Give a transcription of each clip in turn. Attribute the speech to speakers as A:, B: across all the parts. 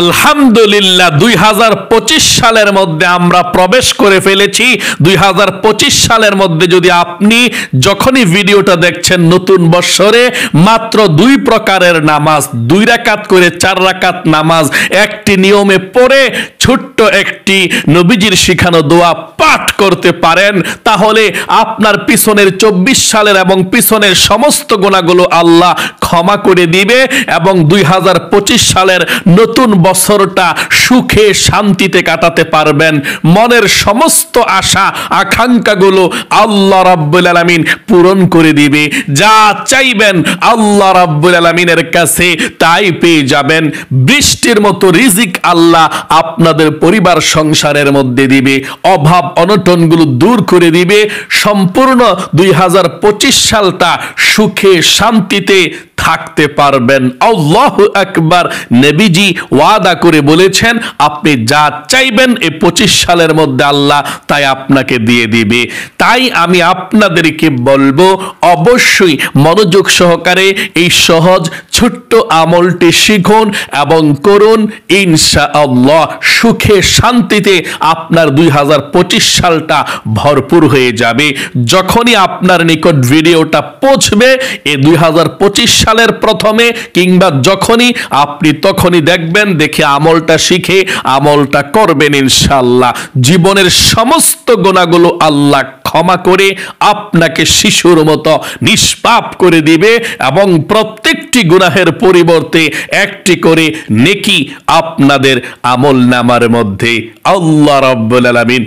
A: আলহামদুলিল্লাহ 2025 সালের মধ্যে আমরা প্রবেশ করে ফেলেছি। 2025 সালের মধ্যে যদি আপনি যখনই ভিডিওটা দেখছেন নতুন বৎসরে মাত্র 2 প্রকারের নামাজ, 2 রাকাত করে 4 রাকাত নামাজ একটি নিয়মে পড়ে ছোট্ট একটি নবীজির শিখানো দোয়া পাঠ করতে পারেন, তাহলে আপনার পিছনের 24 সালের এবং পিছনের সমস্ত গুনাহগুলো আল্লাহ ক্ষমা করে দিবে এবং 2025 সালের নতুন বছরটা সুখে শান্তিতে কাটাতে পারবেন। মনের সমস্ত আশা আকাঙ্ক্ষাগুলো আল্লাহ রাব্বুল আলামিন পূরণ করে দিবে। যা চাইবেন আল্লাহ রাব্বুল আলামিনের কাছে তাই পেয়ে যাবেন। বৃষ্টির মতো রিজিক আল্লাহ আপনাদের পরিবার সংসারের মধ্যে দিবে, অভাব অনটনগুলো দূর করে দিবে। সম্পূর্ণ 2025 সালটা সুখে শান্তিতে থাকতে পারবেন। আল্লাহু আকবার। নবীজি ওয়াদা করে বলেছেন আপনি যা চাইবেন এই 25 সালের মধ্যে আল্লাহ তাই আপনাকে দিয়ে দিবে। তাই আমি আপনাদেরকে বলবো অবশ্যই মনোযোগ সহকারে এই সহজ ছোট্ট আমলটি শিখুন এবং করুন। ইনশাআল্লাহ সুখে শান্তিতে আপনার 2025 সালটা ভরপুর হয়ে যাবে। যখনই আপনার নিকট ভিডিওটা পৌঁছবে এই 2025 সালের প্রথমে কিংবা যখনই আপনি তখনই দেখবেন, দেখে আমলটা শিখে আমলটা করবেন ইনশাআল্লাহ। জীবনের সমস্ত গুনাহগুলো আল্লাহ ক্ষমা করে আপনাকে শিশুর মতো নিষ্পাপ করে দিবে এবং প্রত্যেকটি গুনাহের পরিবর্তে একটি করে নেকি আপনাদের আমলনামার মধ্যে আল্লাহ রাব্বুল আলামিন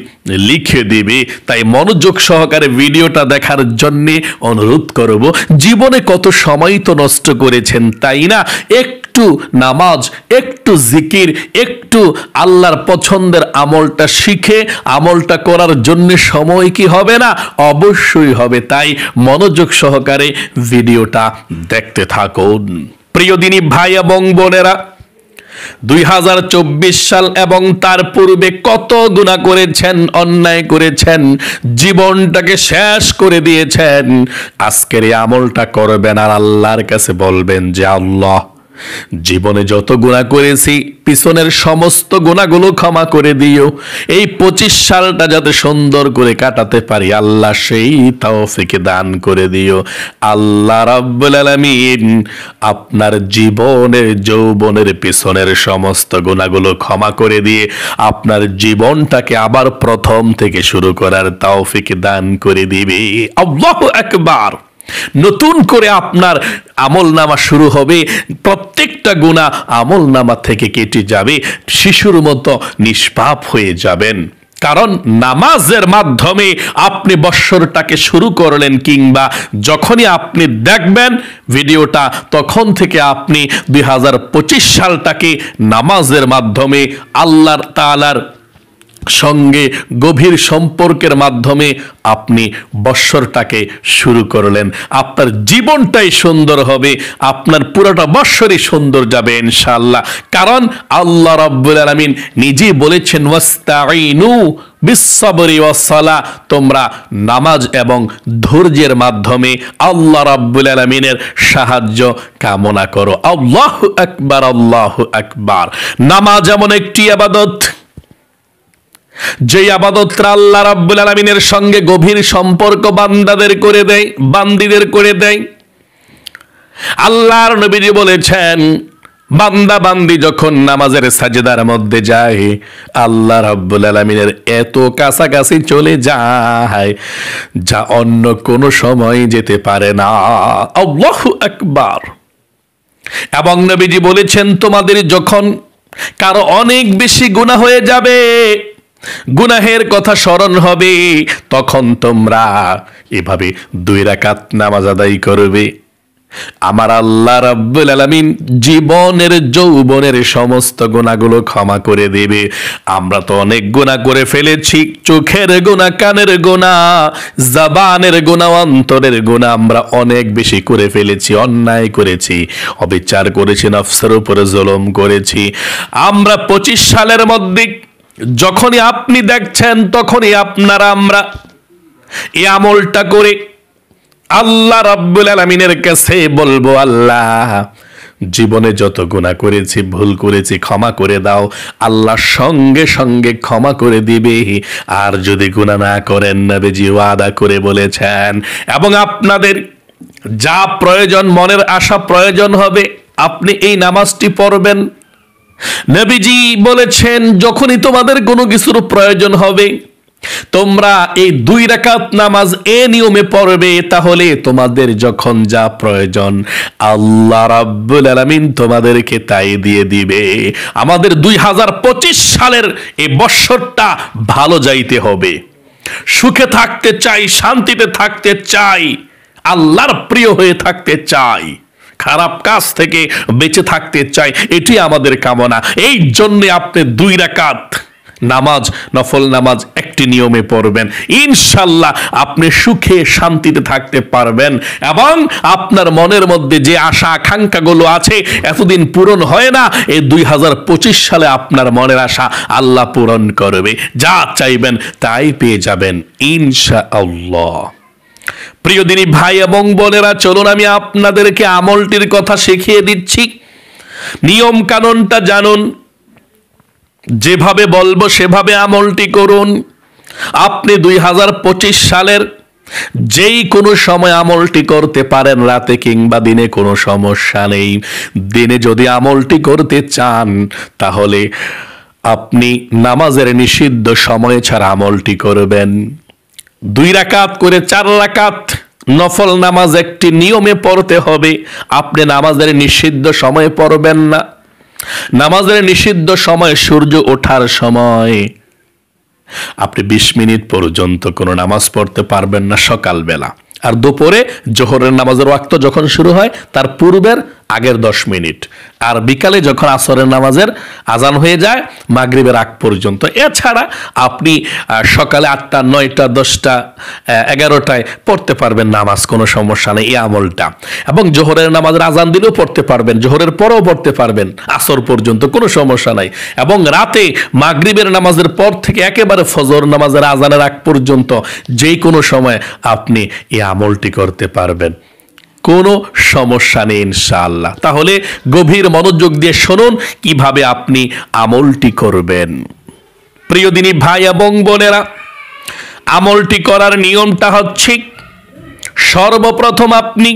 A: লিখে দিবে। তাই মনোযোগ সহকারে ভিডিওটা দেখার জন্য অনুরোধ করব। জীবনে কত সময় তো নষ্ট করেছেন, তাই না? একটু নামাজ, একটু জিকির, একটু আল্লাহর পছন্দের আমলটা শিখে আমলটা করার জন্য সময় কি হবে না? অবশ্যই হবে। তাই মনোযোগ সহকারে ভিডিওটা দেখতে থাকুন। প্রিয় দিনী ভাই এবং বোনেরা, 2024 সাল এবং তার পূর্বে কত গুনাহ করেছেন, অন্যায় করেছেন, জীবনটাকে শেষ করে দিয়েছেন। আজকের এই আমলটা করবেন আর আল্লাহর কাছে বলবেন যে আল্লাহ জীবনে যত গুনাহ করেছি পিছনের সমস্ত গুনাহগুলো ক্ষমা করে দিও। এই 25 সালটা যাতে সুন্দর করে কাটাতে পারি আল্লাহ সেই তৌফিক দান করে দিও। আল্লাহ রাব্বুল আলামিন আপনার জীবনের যৌবনের পিছনের সমস্ত গুনাহগুলো ক্ষমা করে দিয়ে আপনার জীবনটাকে আবার প্রথম থেকে শুরু করার তৌফিক দান করে দিবে। আল্লাহু আকবার। নতুন করে আপনার আমলনামা শুরু হবে, প্রত্যেকটা গুনাহ আমলনামা থেকে কেটে যাবে, শিশুর মতো নিষ্পাপ হয়ে যাবেন। কারণ নামাজের মাধ্যমে আপনি বৎসরটাকে শুরু করলেন, কিংবা যখনই আপনি দেখবেন ভিডিওটা তখন থেকে আপনি 2025 সালটাকে নামাজের মাধ্যমে আল্লাহ তাআলার সঙ্গে গভীর সম্পর্কের মাধ্যমে আপনি বৎসরটাকে শুরু করলেন। আপনার জীবনটাই সুন্দর হবে, আপনার পুরোটা বৎসরই সুন্দর যাবে ইনশাআল্লাহ। কারণ আল্লাহ রাব্বুল আলামিন নিজেই বলেছেন ওয়াস্তাঈনু বিস-সাবরি ওয়াস-সালাহ, তোমরা নামাজ এবং ধৈর্যের মাধ্যমে আল্লাহ রাব্বুল আলামিনের সাহায্য কামনা করো। আল্লাহু আকবার, আল্লাহু আকবার। নামাজ এমন একটি ইবাদত যে আবাদতটা আল্লাহ রাব্বুল আলামিনের সঙ্গে গভীর সম্পর্ক বান্দাদের করে দেয়, বান্দীদের করে দেয়। আল্লাহর নবীজি বলেছেন বান্দা বান্দি যখন নামাজের সাজদার মধ্যে যায় আল্লাহ রাব্বুল আলামিনের এত কাছাকাছি চলে যায় যা অন্য কোনো সময় যেতে পারে না। আল্লাহু আকবার। এবং নবীজি বলেছেন তোমাদের যখন কারো অনেক বেশি গুনাহ হয়ে যাবে, গুনাহের কথা স্মরণ হবে, তখন তোমরা এভাবে 2 রাকাত নামাজ আদায় করবে। আমার আল্লাহ রাব্বুল আলামিন জীবনের যৌবনের সমস্ত গুনাহগুলো ক্ষমা করে দেবে। আমরা তো অনেক গুনাহ করে ফেলেছি, চোখের গুনাহ, কানের গুনাহ, জবানের গুনাহ, অন্তরের গুনাহ আমরা অনেক বেশি করে ফেলেছি, অন্যায় করেছি, অবিচার করেছি, নফসের উপরে জুলুম করেছি। আমরা 25 সালের মধ্যে যখনই আপনি দেখছেন তখনই আমরা এই আমলটা করে আল্লাহ রাব্বুল আলামিনের কাছে বলবো আল্লাহ জীবনে যত গুনাহ করেছি, ভুল করেছি, ক্ষমা করে দাও। আল্লাহ সঙ্গে সঙ্গে ক্ষমা করে দিবে। আর যদি গুনাহ না করেন, নবীজি ওয়াদা করে বলেছেন, এবং আপনাদের যা প্রয়োজন, মনের আশা প্রয়োজন হবে, আপনি এই নামাজটি পড়বেন। নবীজি বলেছেন, যখনই তোমাদের কোনো কিছুর প্রয়োজন হবে, তোমরা এই 2 রাকাত নামাজ এ নিয়মে পড়বে, তাহলে তোমাদের যখন যা প্রয়োজন আল্লাহ রাব্বুল আলামিন তোমাদেরকে তাই দিয়ে দিবে। আমাদের 2025 সালের এই বছরটা ভালো যাইতে হবে, সুখে থাকতে চাই, শান্তিতে থাকতে চাই, আল্লাহর প্রিয় হয়ে থাকতে চাই, খারাপ কাজ থেকে বেঁচে থাকতে চাই, এটি আমাদের কামনা। এই জন্য আপনি 2 রাকাত নামাজ, নফল নামাজ একটি নিয়মে পড়বেন, ইনশাল্লাহ আপনি সুখে শান্তিতে থাকতে পারবেন, এবং আপনার মনের মধ্যে যে আশা আকাঙ্ক্ষাগুলো আছে এতদিন পূরণ হয় না, এই 2025 সালে আপনার মনের আশা আল্লাহ পূরণ করবে। যা চাইবেন তাই পেয়ে যাবেন ইনশাআল্লাহ। প্রিয় দিনী ভাই এবং বোনেরা, চলুন আমি আপনাদেরকে আমলটির কথা শিখিয়ে দিচ্ছি। নিয়ম কানুনটা জানুন, যেভাবে বলবো সেভাবে আমলটি করুন। আপনি 2025 সালের যেই কোনো সময় আমলটি করতে পারেন, রাতে কিংবা দিনে, কোনো সমস্যা নেই। দিনে যদি আমলটি করতে চান, তাহলে আপনি নামাজের নিষিদ্ধ সময় ছাড়া আমলটি করবেন। 2 রাকাত করে 4 রাকাত নফল নামাজ একটি নিয়মে পড়তে হবে। আপনি নামাজের নিষিদ্ধ সময়ে পড়বেন না। নামাজের নিষিদ্ধ সময় সূর্য ওঠার সময় আপনি 20 মিনিট পর্যন্ত কোনো নামাজ পড়তে পারবেন না সকালবেলা। আর দুপুরে জোহরের নামাজের ওয়াক্ত যখন শুরু হয় তার পূর্বের আগের 10 মিনিট, আর বিকালে যখন আসরের নামাজের আজান হয়ে যায় মাগরিবের আগ পর্যন্ত। এছাড়া আপনি সকালে 8টা, 9টা, 10টা, 11টায় পড়তে পারবেন নামাজ, কোনো সমস্যা নেই এই আমলটা। এবং জোহরের নামাজের আজান দিলেও পড়তে পারবেন, জোহরের পরেও পড়তে পারবেন, আসর পর্যন্ত কোনো সমস্যা নাই। এবং রাতে মাগরিবের নামাজের পর থেকে একেবারে ফজর নামাজের আজানের আগ পর্যন্ত যেই কোনো সময় আপনি এই আমলটি করতে পারবেন, কোনো সমস্যা নেই ইনশাআল্লাহ। তাহলে গভীর মনোযোগ দিয়ে শুনুন কিভাবে আপনি আমলটি করবেন। প্রিয় দিনী ভাই এবং বোনেরা, আমলটি করার নিয়মটা হচ্ছে, সর্বপ্রথম আপনি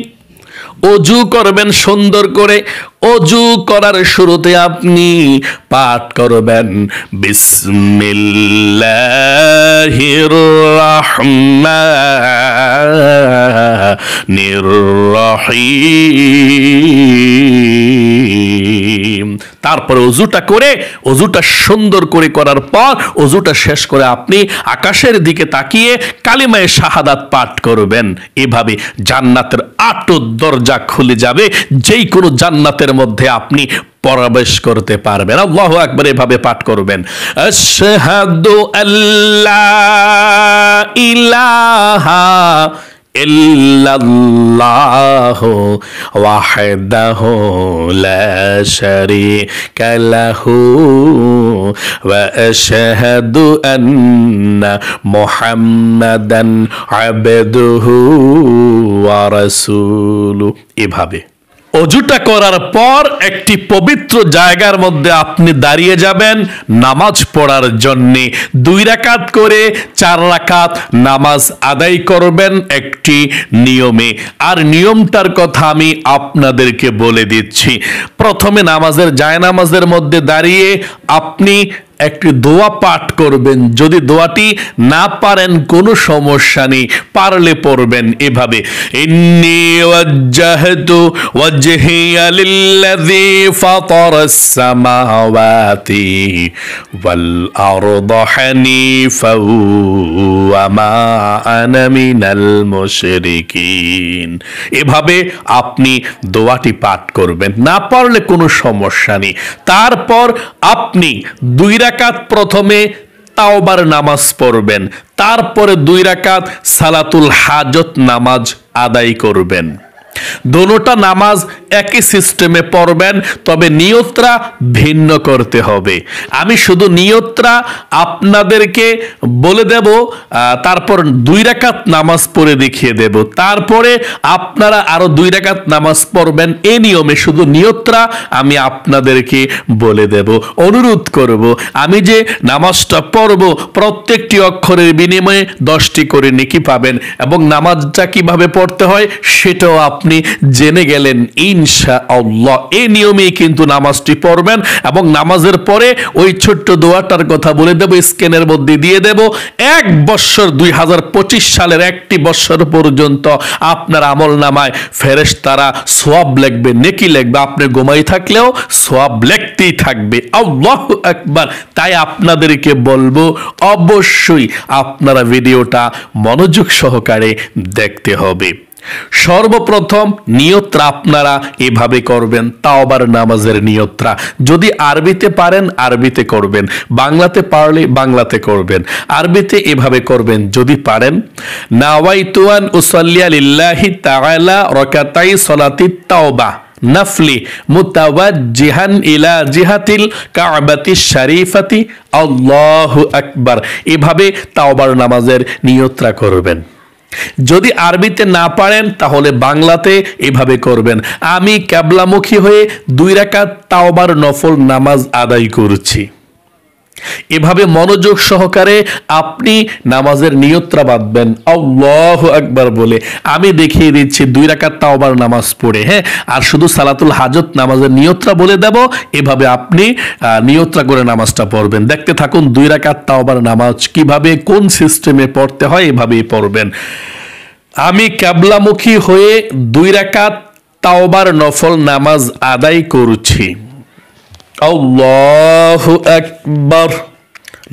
A: অজু করবেন সুন্দর করে। অজু করার শুরুতে আপনি পাঠ করবেন বিসমিল্লাহির রাহমানির রহিম। তারপরে অজুটা সুন্দর করে করার পর, অজুটা শেষ করে আপনি আকাশের দিকে তাকিয়ে কালিমায়ে শাহাদাত পাঠ করবেন। এভাবে জান্নাতের 8 দরজা খুলে যাবে, যেই কোনো জান্নাতের মধ্যে আপনি প্রবেশ করতে পারবেন। আল্লাহু আকবার এভাবে পাঠ করবেন, আশহাদু আল্লা ইলাহা ইল্লাল্লাহু ওয়াহদাহু লা শারীকা লাহু ওয়া আশহাদু আন্না মুহাম্মাদান আবদুহু ওয়া রাসূলুহু। এভাবে অজুটা করার পর একটি পবিত্র জায়গার মধ্যে আপনি দাঁড়িয়ে যাবেন নামাজ পড়ার জন্যে। 2 রাকাত করে 4 রাকাত নামাজ আদায় করবেন একটি নিয়মে। আর নিয়মটার কথা আমি আপনাদেরকে বলে দিচ্ছি। প্রথমে নামাজের জায়নামাজের মধ্যে দাঁড়িয়ে আপনি একটি দোয়া পাঠ করবেন। যদি দোয়াটি না পারেন কোনো সমস্যা নেই, পারলে পড়বেন এভাবে, ইন্নী ওয়াজ্জাহতু ওয়াজহিয়া লিল্লাযী ফাতারাস সামাওয়াতি ওয়াল আরদা হানিফা ওয়া মা আনা মিনাল মুশরিকিন। এভাবে আপনি দোয়াটি পাঠ করবেন, না পারলে কোনো সমস্যা নেই। তারপর আপনি 2 রাকাত প্রথমে তাওবার নামাজ পড়বেন, তারপরে 2 রাকাত সালাতুল হাজত নামাজ আদায় করবেন। দোনোটা নামাজ একই সিস্টেমে পড়বেন, তবে নিয়তটা ভিন্ন করতে হবে। আমি শুধু নিয়তটা আপনাদেরকে বলে দেব, তারপর 2 রাকাত নামাজ পড়ে দেখিয়ে দেব, তারপরে আপনারা আরো 2 রাকাত নামাজ পড়বেন। এই নিয়মে শুধু নিয়তটা আমি আপনাদেরকে বলে দেব। অনুরোধ করব, আমি যে নামাজটা পড়ব প্রত্যেকটি অক্ষরের বিনিময়ে 10টি করে নেকি পাবেন, এবং নামাজটা কিভাবে পড়তে হয় সেটাও আপনি জেনে গেলেন ইনশাআল্লাহ। এই নিয়মেই কিন্তু নামাজটি পড়বেন, এবং নামাজের পরে ওই ছোট্ট দোয়াটার কথা বলে দেব, স্ক্যানের মধ্যে দিয়ে দেব। 1 বছর 2025 সালের 1টি বছর পর্যন্ত আপনার আমল নামায় ফেরেশতারা সওয়াব লিখবে, নেকি লিখবে। আপনি ঘুমাই থাকলেও সওয়াব লিখতেই থাকবে। আল্লাহু আকবার। তাই আপনাদেরকে বলবো, অবশ্যই আপনারা ভিডিওটা মনোযোগ সহকারে দেখতে হবে। সর্বপ্রথম নিয়তটা আপনারা এভাবে করবেন, তাওবার নামাজের নিয়তটা। যদি আরবিতে পারেন আরবিতে করবেন, বাংলাতে পারলে বাংলাতে করবেন। আরবিতে এভাবে করবেন যদি পারেন, নাওয়াইতু আন উসাল্লিয়া লিল্লাহি তাআলা রাকাতাই সলাতিত তাওবা নাফলি মুতাওয়াজ্জিহান ইলা জিহাতিল কাবাতিশ শরীফাতি আল্লাহু আকবার। এভাবে তাওবার নামাজের নিয়তটা করবেন। যদি আরবিতে না পারেন তাহলে বাংলাতে এভাবে করবেন, আমি কিবলামুখী হয়ে 2 রাকাত তাওবার নফল নামাজ আদায় করছি। এভাবে মনোযোগ সহকারে আপনি নামাজের নিয়তটা বাঁধবেন আল্লাহু আকবার বলে। আমি দেখিয়ে দিচ্ছি 2 রাকাত তাওবার নামাজ পড়ে, হ্যাঁ। আর শুধু সালাতুল হাজত নামাজের নিয়তটা বলে দেব, এভাবে আপনি নিয়তটা করে নামাজটা পড়বেন। দেখতে থাকুন 2 রাকাত তাওবার নামাজ কিভাবে কোন সিস্টেমে পড়তে হয়, এভাবেই পড়বেন। আমি কিবলামুখী হয়ে 2 রাকাত তাওবার নফল নামাজ আদায় করছি। আল্লাহু আকবার।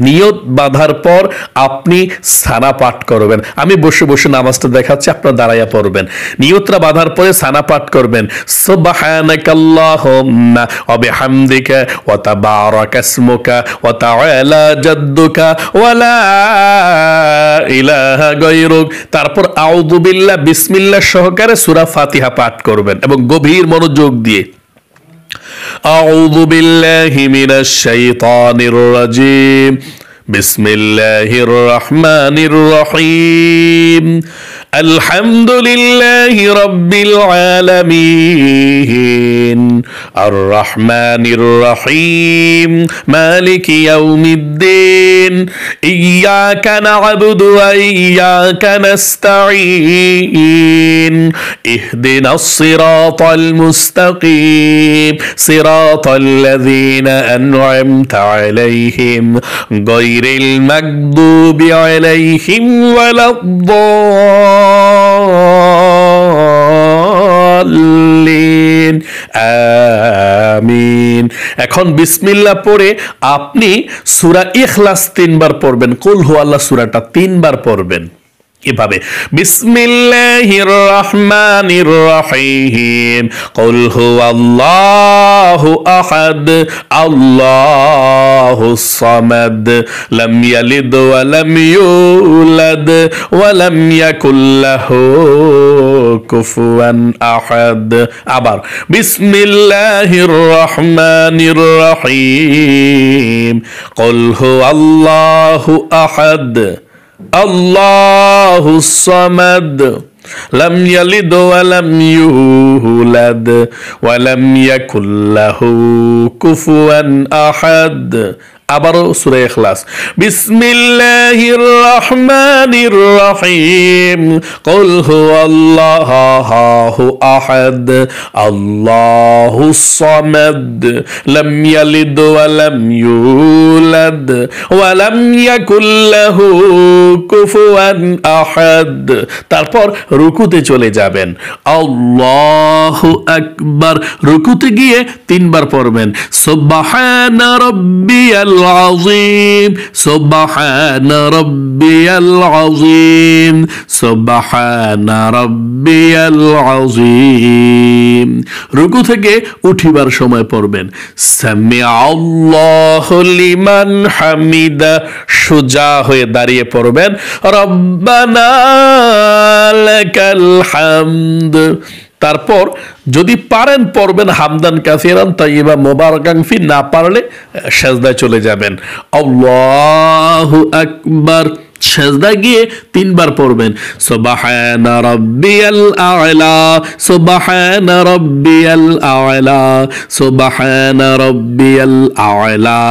A: নিয়ত বাঁধার পর আপনি সানা পাঠ করবেন। আমি বসে বসে নামাজটা দেখাচ্ছি, আপনারা দাঁড়াইয়া পড়বেন। নিয়তটা বাঁধার পরে সানা পাঠ করবেন, সুবহানাকাল্লাহুম্মা ওয়া বিহামদিকা ওয়া তাবারাকা ইসমুকা ওয়া তাআলা জাদ্দুকা ওয়া লা ইলাহা গায়রুক। তারপর আউযু বিল্লাহ বিসমিল্লাহ সহকারে সূরা ফাতিহা পাঠ করবেন, এবং গভীর মনোযোগ দিয়ে أعوذ بالله من الشيطان الرجيم بسم الله الرحمن الرحيم الحمد لله رب العالمين الرحمن الرحيم مالك يوم الدين إياك نعبد وإياك نستعين اهدنا الصراط المستقيم صراط الذين أنعمت عليهم غير المغضوب عليهم ولا الضالين আমিন। এখন বিসমিল্লাহ পড়ে আপনি সূরা ইখলাস 3 বার পড়বেন, কুল হুয়াল্লাহ সূরাটা 3 বার পড়বেন। এভাবে বিসমিল্লাহির রহমানির রহিম কুল হুয়াল্লাহু আহাদ আল্লাহুস সামাদ লাম ইয়ালিদ ওয়া লাম ইউলাদ ওয়া লাম ইয়াকুল লাহু কুফুয়ান আহাদ। আবার বিসমিল্লাহির রহমানির রহিম কুল হুয়াল্লাহু আহাদ আল্লাহুস সামাদ লাম ইয়ালিদ ওয়া লাম ইউলাদ ওয়া লাম ইয়াকুল লাহু কুফুয়ান আহাদ। আবারও সূরা ইখলাস বিসমিল্লাহির রহমানির রহিম কুল হুয়াল্লাহু আহাদ আল্লাহুস সামাদ লাম ইয়ালিদ ওয়া লাম ইউলাদ ওয়া লাম ইয়াকুল লাহু কুফুয়ান আহাদ। তারপর রুকুতে চলে যাবেন, আল্লাহু আকবার। রুকুতে গিয়ে 3 বার পড়বেন, সুবহানা রাব্বিয়াল العظيم سبحان ربي العظيم سبحان ربي العظيم। রুকু থেকে উঠিবার সময় পড়বেন, সামিআল্লাহু লিমান হামিদা। সোজা হয়ে দাঁড়িয়ে পড়বেন, রব্বানা লাকাল হামদ তারপর যদি পারেন পড়বেন হামদান কাসিরান তাইয়্যিবান মুবারাকান ফি, না পারলে সেজদায় চলে যাবেন। আল্লাহু আকবার। সেজদা গিয়ে 3 বার পড়বেন সুবহানা রাব্বিয়াল আ'লা, সুবহানা রাব্বিয়াল আ'লা, সুবহানা রাব্বিয়াল আ'লা,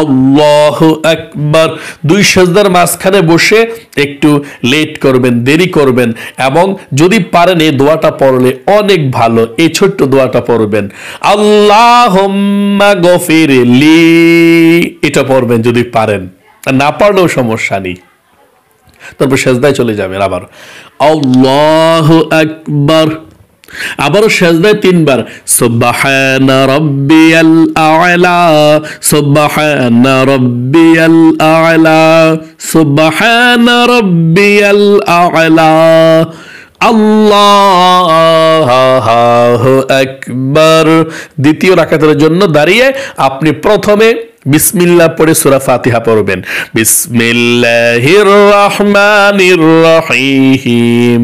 A: আল্লাহু আকবার। 2 সেজদার মাঝখানে বসে একটু লেট করবেন, দেরি করবেন, এবং যদি পারেন এই দোয়াটা পড়লে অনেক ভালো। এই ছোট্ট দোয়াটা পড়বেন, আল্লাহুম্মা গফিরলি, এটা পড়বেন যদি পারেন, না পারলেও সমস্যা নেই। তারপর সেজদায় চলে যাবেন আবার, আল্লাহু আকবার। আবারও সেজদায় 3 বার সুবহানা রাব্বিয়াল আ'লা, সুবহানা রাব্বিয়াল আ'লা, সুবহানা রাব্বিয়াল আ'লা, আল্লাহু আকবার। দ্বিতীয় রাকাতের জন্য দাঁড়িয়ে আপনি প্রথমে বিসমিল্লাহ পড়ে সূরা ফাতিহা পড়বেন। বিসমিল্লাহির রহমানির রহিম,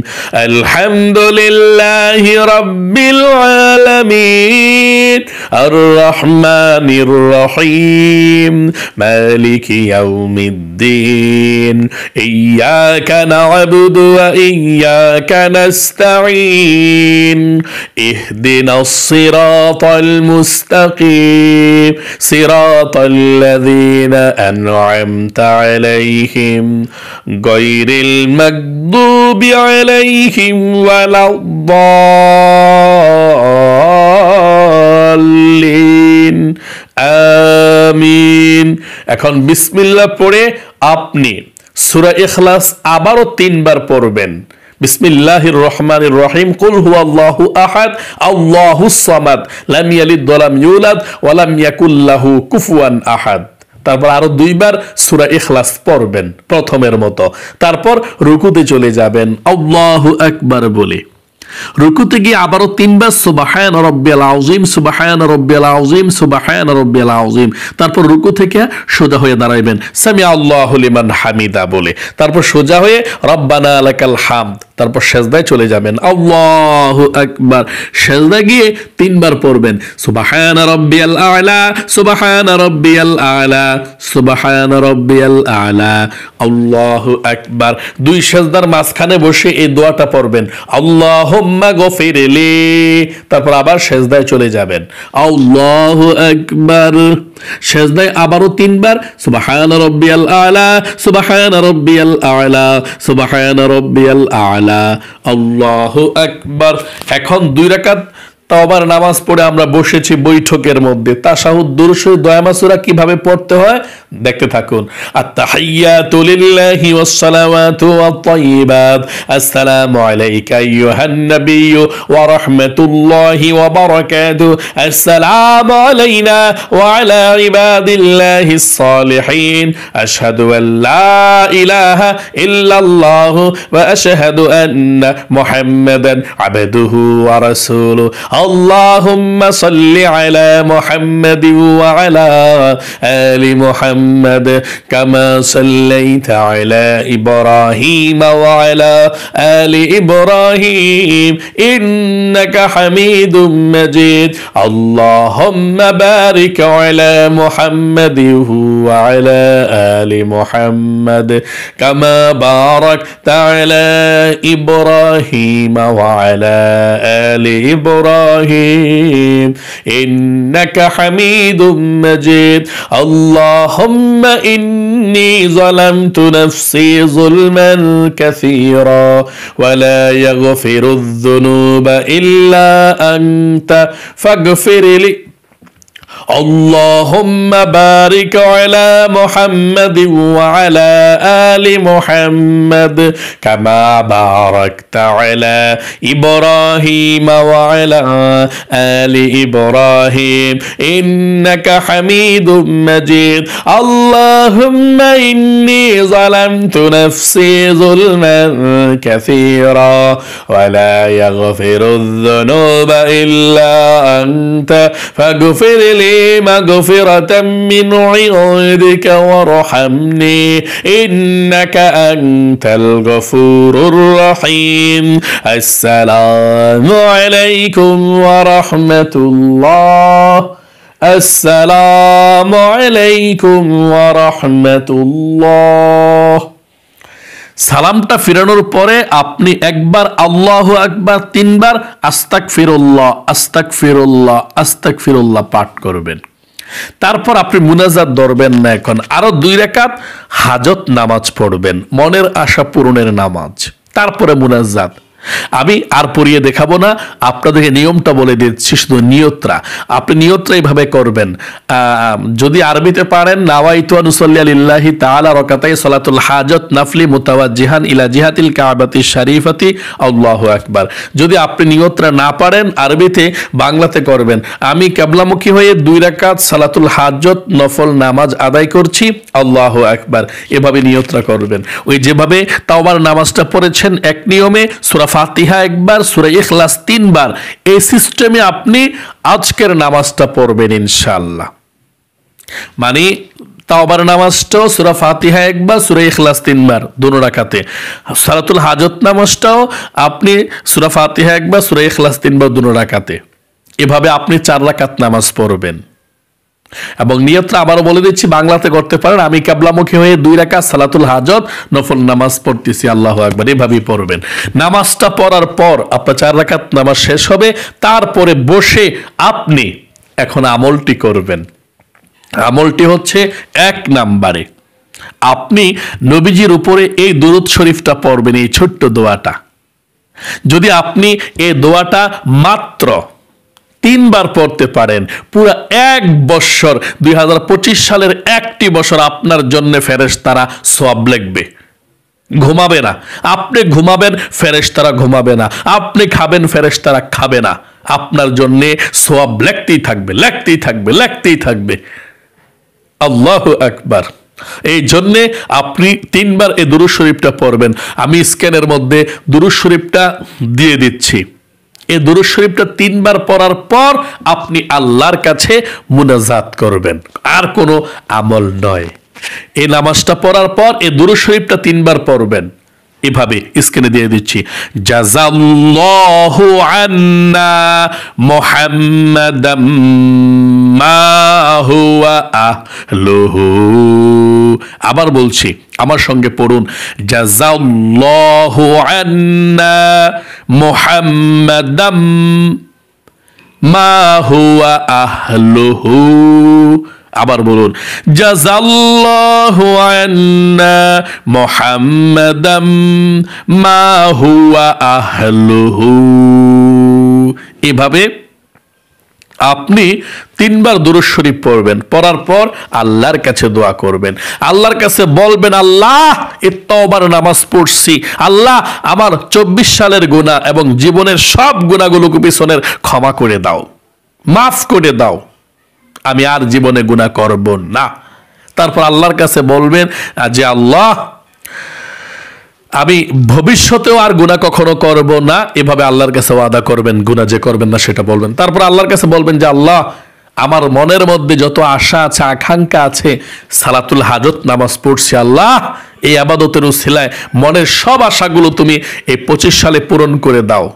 A: আলহামদুলিল্লাহি রাব্বিল আলামিন, আর রহমানির রহিম, মালিকি ইয়াউমিদ্দিন, ইয়্যাকা না'বুদু ওয়া ইয়্যাকা নাস্তাঈন, ইহদিনাস সিরাতাল মুস্তাকিম, সিরাতাল الذين أنعمت عليهم غير المغضوب عليهم ولا الضالين আমিন। এখন বিসমিল্লাহ পড়ে আপনি সূরা ইখলাস আবারও 3 বার পড়বেন। বিসমিল্লাহির রহমানির রহিম, কুল হুয়াল্লাহু আহাদ, আল্লাহুস সামাদ, লাম ইয়ালিদ ওয়া লাম ইউলাদ ওয়া লাম ইয়াকুল লাহু কুফুয়ান আহাদ। তারপর আরো 2 বার সূরা ইখলাস পড়বেন প্রথমের মতো। তারপর রুকুতে চলে যাবেন আল্লাহু আকবার বলে। রুকুতে গিয়ে আবারও 3 বার সুবহান রাব্বিয়াল আযীম, সুবহান রাব্বিয়াল আযীম, সুবহান রাব্বিয়াল আযীম। তারপর রুকু থেকে সোজা হয়ে দাঁড়াইবেন সামিআ আল্লাহু লিমান হামিদা বলে। তারপর সোজা হয়ে রব্বানা লাকাল হামদ। তারপর সেজদায় চলে যাবেন আল্লাহু আকবার। সেজদায় গিয়ে 3 বার পড়বেন সুবহান রাব্বিয়াল আ'লা, সুবহান রাব্বিয়াল আ'লা, সুবহান রাব্বিয়াল আ'লা, আল্লাহু আকবার। 2 সেজদার মাঝখানে বসে এই দোয়াটা পড়বেন, আল্লাহুম্মা গফিরলি। তারপর আবার সেজদায় চলে যাবেন আল্লাহু আকবার। সেজদায় আবারও 3 বার সুবহান রাব্বিয়াল আ'লা, সুবহান রাব্বিয়াল আ'লা, সুবহান রাব্বিয়াল আ'লা, আল্লাহু আকবার। এখন 2 রাকাত তাওবার নামাজ পড়ে আমরা বসেছি বৈঠকের মধ্যে। তাশাহুদ, দুরূদ শরীফ, দোয়া মাসুরা কিভাবে পড়তে হয় দেখতে থাকুন। আত-তাহিয়াতু লিল্লাহি ওয়াস সালাওয়াতু ওয়াত তাইয়্যিবাত, আসসালামু আলাইকা আইয়ুহান নাবিয়্যু ওয়া রাহমাতুল্লাহি ওয়া বারাকাতুহু, আসসালামু আলাইনা ওয়া আলা ইবাদিল্লাহিস সালিহিন, আশহাদু আল লা ইলাহা ইল্লাল্লাহু ওয়া আশহাদু আন্না মুহাম্মাদান আবদুহু ওয়া রাসূলুহু, আল্লাহুম্মা সাল্লি আলা মুহাম্মাদিন ওয়া আলা আলি মুহাম্মাদ কামা সাল্লাইতা আলা ইব্রাহিম ওয়া আলা আলি ইব্রাহিম ইন্নাকা হামিদুম মাজিদ, আল্লাহুম্মা বারিক আলা মুহাম্মাদিন ওয়া আলা আলি মুহাম্মাদ কামা বারাকতা আলা ইব্রাহিম ওয়া আলা আলি إبراهيم إنك حميد مجيد، اللهم إني ظلمت نفسي ظلما كثيرا ولا يغفر الذنوب إلا أنت فاغفر لي، اللهم بارك على محمد وعلى آل محمد كما باركت على إبراهيم وعلى آل إبراهيم إنك حميد مجيد، اللهم إني ظلمت نفسي ظلما كثيرا ولا يغفر الذنوب إلا أنت فاغفر لي মাগফিরাতাম মিন ইনদিকা ওয়ারহামনি ইন্নাকা আনতাল গফুরুর রহিম। আসসালামু আলাইকুম ওয়া রাহমাতুল্লাহ। আসসালামু আলাইকুম ওয়া রাহমাতুল্লাহ। সালামটা ফিরানোর পরে আপনি একবার আল্লাহু আকবার, তিনবার আস্তাগফিরুল্লাহ আস্তাগফিরুল্লাহ আস্তাগফিরুল্লাহ পাঠ করবেন। তারপর আপনি মুনাজাত ধরবেন না, এখন আরো 2 রাকাত হাজত নামাজ পড়বেন, মনের আশা পূরণের নামাজ, তারপরে মুনাজাত। আমি আর পড়িয়ে দেখাবো না, আপনাদেরকে নিয়মটা বলে দিচ্ছি, শুধু নিয়তরা আপনি নিয়তরা এইভাবে করবেন। যদি আরবিতে পারেন, নাওয়াইতু আন উসাল্লি লিল্লাহি তাআলা রাকাতাই সালাতুল হাজত নাফলি মুতাওয়াজ্জিহান ইলা জিহাতিল কাবাতি শরীফাতি আল্লাহু আকবার। যদি আপনি নিয়তরা না পারেন, আরবিতে বাংলাতে করবেন, আমি কিবলামুখী হয়ে 2 রাকাত সালাতুল হাজত নফল নামাজ আদায় করছি, আল্লাহু আকবার, এভাবে নিয়তরা করবেন। ওই যেভাবে তাওবার নামাজটা পড়েছেন এক নিয়মে, সূরা ফাতিহা একবার, সূরা ইখলাস 3 বার, এই সিস্টেমে আপনি আজকের নামাজটা পড়বেন ইনশাআল্লাহ। মানে তাওবার নামাজটাও সূরা ফাতিহা একবার, সূরা ইখলাস 3 বার, দুনো রাকাতে। সালাতুল হাজত নামাজটাও আপনি সূরা ফাতিহা একবার, সূরা ইখলাস 3 বার, দুনো রাকাতে। এভাবে আপনি 4 রাকাত নামাজ পড়বেন। এবং নিয়তটা আবারও বলে দিচ্ছি, বাংলাতে করতে পারেন, আমি কিবলামুখী হয়ে 2 রাকাত সালাতুল হাজত নফল নামাজ পড়তেছি, আল্লাহু আকবার, এভাবেই পড়বেন। নামাজটা পড়ার পর আপনার 4 রাকাত নামাজ শেষ হবে, তারপরে বসে আপনি এখন আমলটি করবেন। আমলটি হচ্ছে 1 নম্বরে আপনি নবীজির উপরে এই দুরূদ শরীফটা পড়বেন, এই ছোট্ট দোয়াটা। যদি আপনি এই দোয়াটা মাত্র 3 বার পড়তে পারেন, পুরো 1 বছর 2025 সালের 1টি বছর আপনার জন্য ফেরেশতারা সওয়াব লিখবে। ঘুমাবে না, আপনি ঘুমাবেন, ফেরেশতারা ঘুমাবে না, আপনি খাবেন, ফেরেশতারা খাবে না, আপনার জন্য সওয়াব লিখতেই থাকবে, লিখতেই থাকবে, লিখতেই থাকবে। আল্লাহু আকবার। এই জন্যে আপনি 3 বার এই দুরূদ শরীফটা পড়বেন। আমি স্ক্যানের মধ্যে দুরূদ শরীফটা দিয়ে দিচ্ছি। এই দুরূদ শরীফটা 3 বার পড়ার পর আপনি আল্লাহর কাছে মুনাজাত করবেন, আর কোনো আমল নয়। এই নামাজটা পড়ার পর এই দুরূদ শরীফটা 3 বার পড়বেন। এভাবে স্ক্রিনে দিয়ে দিচ্ছি, জাযাল্লাহু আন্না মুহাম্মাদাম মা হুয়া আহলুহু। আবার বলছি, আমার সঙ্গে পড়ুন, জাযাল্লাহু আন্না মুহাম্মাদাম মা হুয়া আহলুহু। আবার বলুন, জাযাল্লাহু আন্না মুহাম্মাদাম মা হুয়া আহলুহু। এভাবে আপনি 3 বার দুরূদ শরীফ পড়বেন। পড়ার পর আল্লাহর কাছে দোয়া করবেন, আল্লাহর কাছে বলবেন, আল্লাহ এই তওবার নামাজ পড়ছি, আল্লাহ আমার 24 সালের গুনাহ এবং জীবনের সব গুনাহগুলোকে পিছনের ক্ষমা করে দাও, মাফ করে দাও, আমি আর জীবনে গুনাহ করব না। তারপর আল্লাহর কাছে বলবেন যে আল্লাহ আমি ভবিষ্যতেও আর গুনাহ কখনো করব না, এভাবে আল্লাহর কাছে ওয়াদা করবেন, গুনাহ যে করবেন না সেটা বলবেন। তারপর আল্লাহর কাছে বলবেন যে আল্লাহ আমার মনের মধ্যে যত আশা আছে, আকাঙ্ক্ষা আছে, সালাতুল হাজত নামাজ পড়ছি, আল্লাহ এই ইবাদতের উসিলায় মনের সব আশাগুলো তুমি এই 25 সালে পূরণ করে দাও,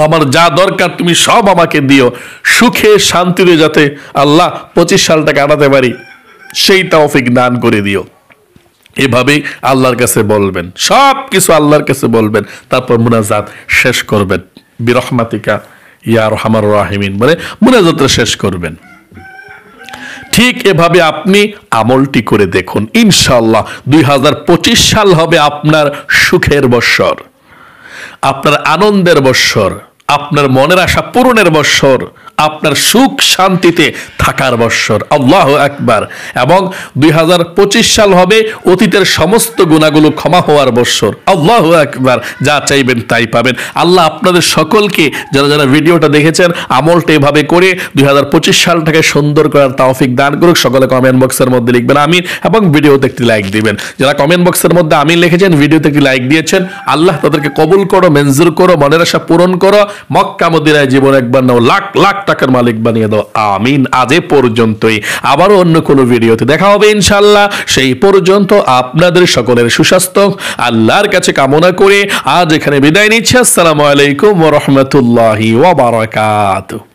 A: আমার যা দরকার তুমি সব আমাকে দিও, সুখে শান্তিতে যাতে আল্লাহ 25 সালটা কাটাতে পারি সেই তৌফিক দান করে দিও। এভাবেই আল্লাহর কাছে বলবেন, সব কিছু আল্লাহর কাছে বলবেন। তারপর মুনাজাত শেষ করবেন, বিরহমাতিকা ইয়া আরহামার রাহিমিন বলে মুনাজাতটা শেষ করবেন। ঠিক এভাবে আপনি আমলটি করে দেখুন, ইনশাআল্লাহ 2025 সাল হবে আপনার সুখের বৎসর, আপনার আনন্দের বৎসর, আপনার মনের আশা পূরণের বৎসর, আপনার সুখ শান্তিতে থাকার বৎসর। আল্লাহু আকবার। এবং 2025 সাল হবে অতীতের সমস্ত গুনাহগুলো ক্ষমা হওয়ার বৎসর। আল্লাহু আকবার। যা চাইবেন তাই পাবেন। আল্লাহ আপনাদের সকলকে, যারা যারা ভিডিওটা দেখেছেন, আমলটা এভাবে করে 2025 সালটাকে সুন্দর করার তৌফিক দান করুক। সকলে কমেন্ট বক্সের মধ্যে লিখবেন আমিন এবং ভিডিওতে একটি লাইক দিবেন। যারা কমেন্ট বক্সের মধ্যে আমিন লিখেছেন, ভিডিওতে একটি লাইক দিয়েছেন, আল্লাহ তাদেরকে কবুল করো, মঞ্জুর করো, মনের আশা পূরণ করো। মক্কা মদিনায় জীবন একবার নাও, লাখ লাখ টাকার মালিক বানিয়ে দাও, আমিন। আজ এ পর্যন্তই, আবারও অন্য কোনো ভিডিওতে দেখা হবে ইনশাআল্লাহ। সেই পর্যন্ত আপনাদের সকলের সুস্বাস্থ্য আল্লাহর কাছে কামনা করে আজ এখানে বিদায় নিচ্ছি। আসসালামু আলাইকুম ওয়া রাহমাতুল্লাহি ওয়া বারাকাতুহু।